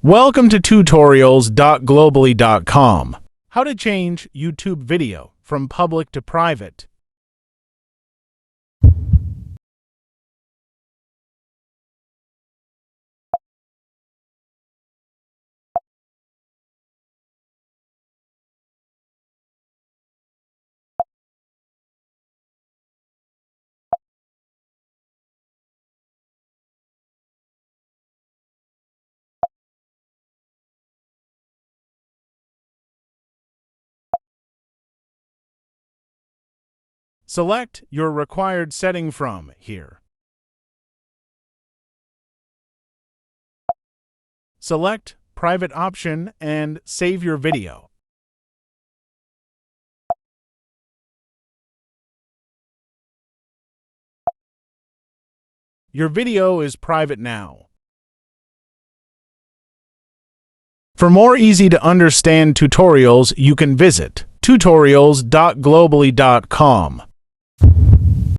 Welcome to tutorials.globally.com. How to change YouTube video from public to private. Select your required setting from here. Select Private option and save your video. Your video is private now. For more easy-to-understand tutorials, you can visit tutorials.globally.com.